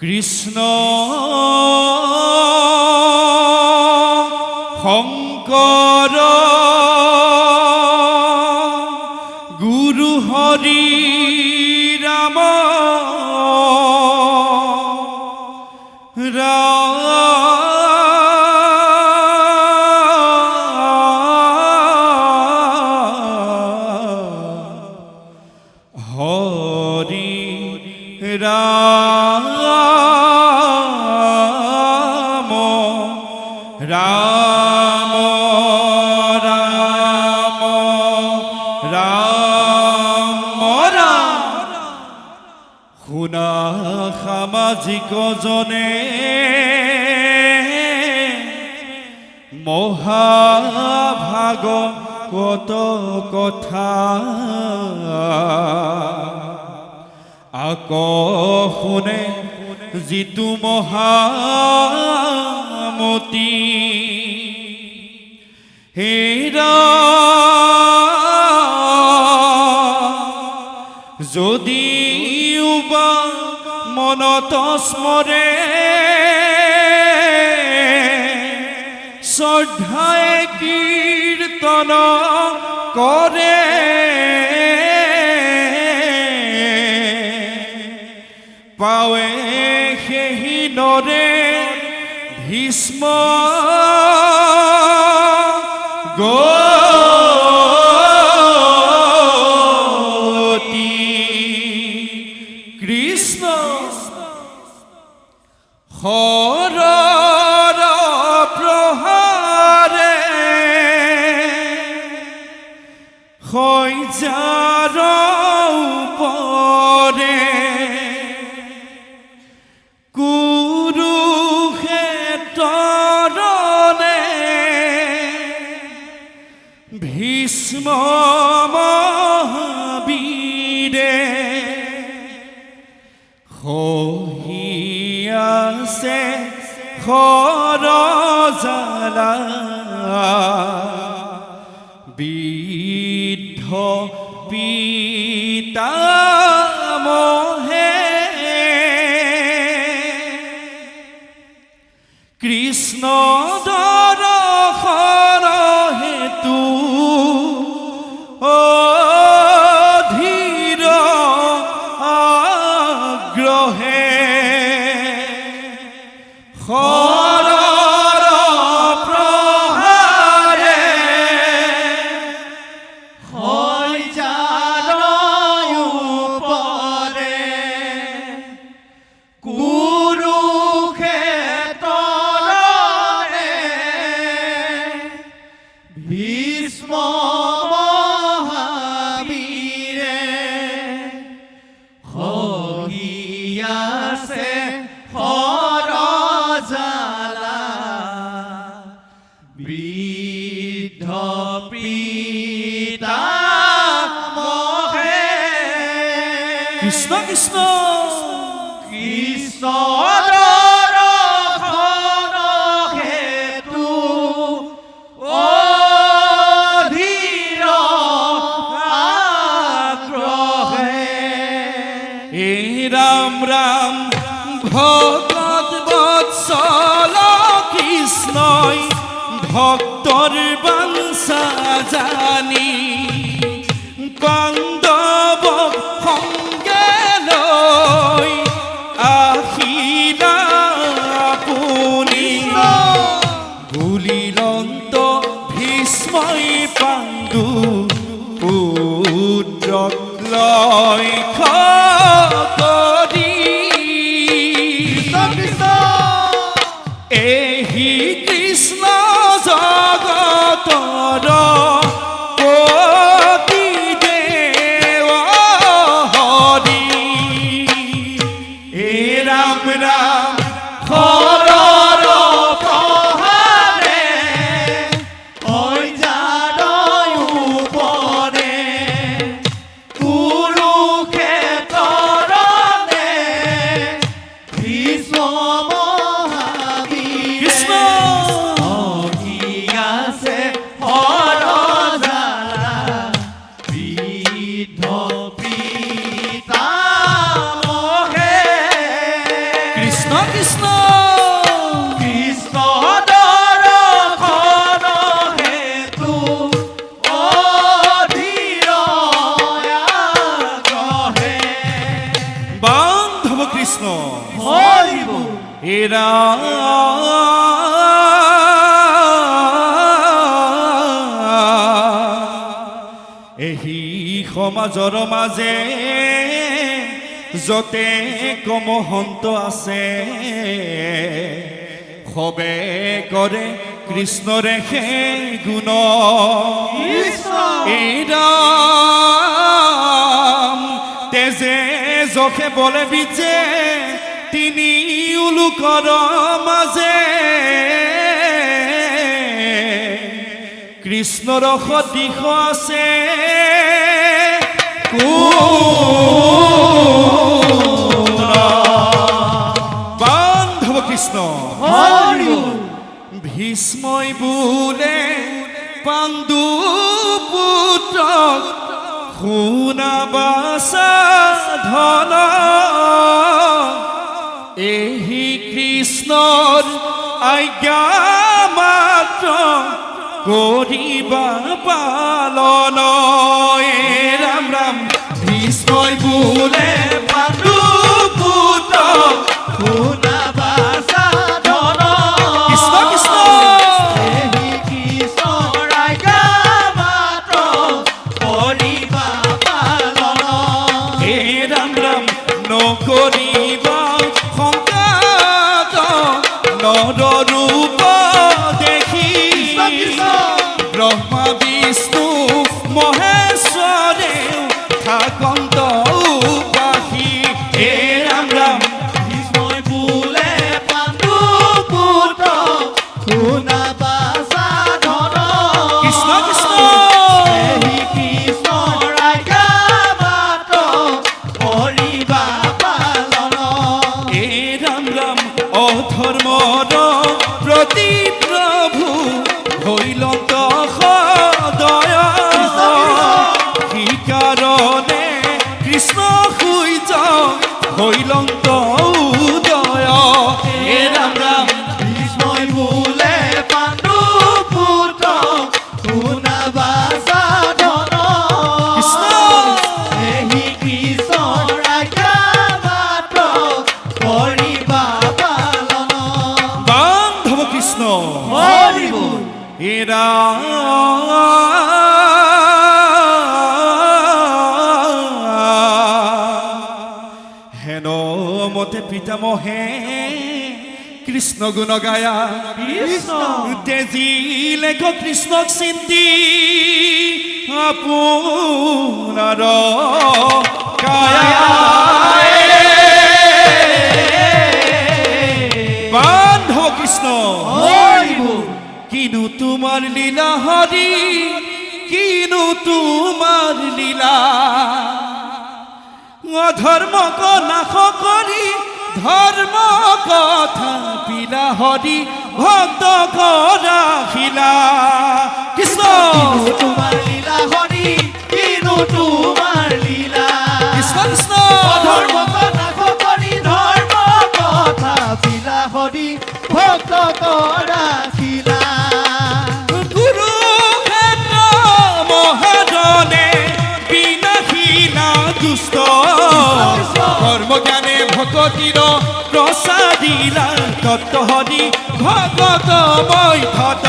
কৃষ্ণ শংকৰ গুৰু হৰি ৰাম হৰি ৰাম ৰাম ৰাম ৰাম ৰাম শুনা সামাজিক জনে মহাভাগৱত কথা শুনে যিটো মহামতি হেৰা যদিও বা মনত স্মৰে শ্ৰদ্ধায়ে কীৰ্তন কৰে পাৱে সেই নৰে ভীষ্ম গতি কৃষ্ণ হৰৰ প্ৰহাৰে শয্যাৰ উপৰে ভীষ্ম মহাবীৰে সহি আছে খৰজালা বৃদ্ধ পিতামহে কৃষ্ণ দৰ্শন হেতু অধীৰ আগ্ৰহে হৰৰ প্ৰহাৰে শয্যাৰ উপৰে ভীষ্ম মহাবীৰে সহি আছে খৰজালা বৃদ্ধ পিতামহে কৃষ্ণ কৃষ্ণ কৃষ্ণ ৰাম ৰাম ভগত বৎসল কৃষ্ণই ভক্তৰ বাঞ্ছা জানি পাণ্ডৱ সংগে লৈ আহিলা আপুনি বুলিলন্ত ভীষ্মই পাণ্ডু পুত্ৰক লৈ এহি কৃষ্ণ জগতৰ পতি দেৱ হৰি হে ৰাম ৰাম হৰৰ প্ৰহাৰে শয্যাৰ উপৰে কুৰুক্ষেত্ৰৰে ভীষ্ম কৃষ্ণ কৃষ্ণ কৃষ্ণ দৰ্শন হেতু অধীৰ আগ্ৰহে বান্ধৱ কৃষ্ণ হৰি বল এৰা এহি সমাজৰ মাজে যতে কমহন্ত আছে সবে কৰে কৃষ্ণৰে হে গুণ কৃষ্ণ এই ৰাম তেজে জখে বলে বিজে তিনি উলুকৰ মাজে কৃষ্ণৰ সদিশ আছে বান্ধৱ কৃষ্ণ হৰি বল ভীষ্মই বোলে পাণ্ডু পুত্ৰক শুনাবা সাধন এহি কৃষ্ণৰ আজ্ঞা মাত্ৰ কৰিবা পালন এ ৰাম ৰাম ভীষ্মই বোলে পাণ্ডু পুত্ৰ শুনাবা সাধন কৃষ্ণ কৃষ্ণ এহি কৃষ্ণৰ আজ্ঞা মাত্ৰ কৰিবা পালন হে ৰাম ৰাম নকৰিবা সংকাত নৰৰূপ দেখি ব্ৰহ্মা বিষ্ণু মহেশ্বৰে থাকন্ত উপাসী হে ৰাম ৰাম ভীষ্মই বোলে পাণ্ডু পুত্ৰ শুনাবা সাধন কৃষ্ণ কৃষ্ণ এহি কৃষ্ণৰ আজ্ঞা মাত্ৰ কৰিবা পালন হে ৰাম ৰাম অধৰ্মৰ প্ৰতি প্ৰভু হৈলন্ত সদয় কি কাৰণে কৃষ্ণ শুই যাওঁ হৈলন্ত উদয় হে ৰাম ৰাম ভীষ্মই বোলে পাণ্ডু পুত্ৰ শুনাবা সাধন কৃষ্ণ এহি কৃষ্ণৰ আজ্ঞা মাত্ৰ কৰিবা পালন বান্ধৱ কৃষ্ণ হৰি বল এৰা হেন মতে পিতামহে কৃষ্ণ গুণ গায়া কৃষ্ণ তেজি লেখ কৃষ্ণক চিন্তি আপোনাৰ কায়া বান্ধৱ কৃষ্ণ হৰি বল কিনো তোমাৰ লীলা হৰি কিনো তোমাৰ লীলা অধৰ্মক নাশ কৰি ধৰ্ম কথা পিলা হৰি ভক্ত ৰাখিলা কৃষ্ণ কিনো তোমাৰ লীলা হৰি কিনো তোমাৰ লীলা কৃষ্ণ কৃষ্ণ ধৰ্ম নাশ কৰি ধৰ্ম কথা পিলা হৰি ভক্ত ৰাখিলা কুৰুক্ষেত্ৰ মহাৰণে বিনাশিলা দুষ্ট কৰ্ম জ্ঞানে ভকতিৰ প্ৰসাদিলা তত্ত্ব হৰি ভগত মই ভত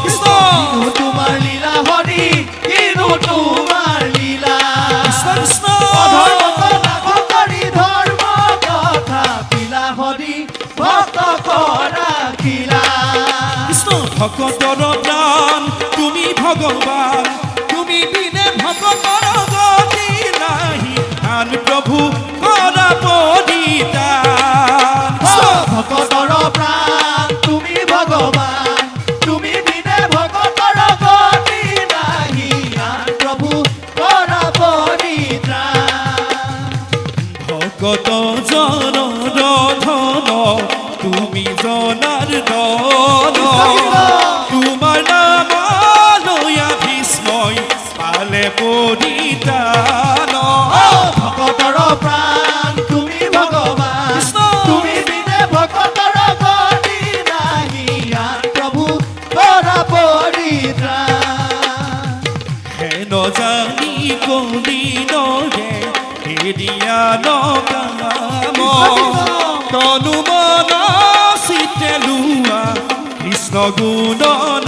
কৃষ্ণ কিনো তোমাৰ লীলা হৰি কিনো তোমাৰ লীলা কৃষ্ণ কৃষ্ণ ধৰ্ম নাশ কৰি ধৰ্ম কথা পিলা হৰি ভক্ত ৰাখিলা কৃষ্ণ ভকতৰ প্ৰাণ তুমি ভগৱান তুমি বিনে ভকতৰ গতি নাহি আন প্ৰভু কৰা পৰিতান ভকতৰ প্ৰাণ তুমি ভগৱান তুমি বিনে ভকতৰ গতি নাহি আন প্ৰভু কৰা পৰিত্ৰাণ ভকত জনৰ ধন তুমি জনাৰ ধন তোমাৰ নাম লয়া ভীষ্মই পালে পৰিতান ভকতৰ প্ৰাণ তুমি ভগৱান কৃষ্ণ তুমি বিনে দিয়া নকাম তনু মন চিতে লোৱা কৃষ্ণ গুণ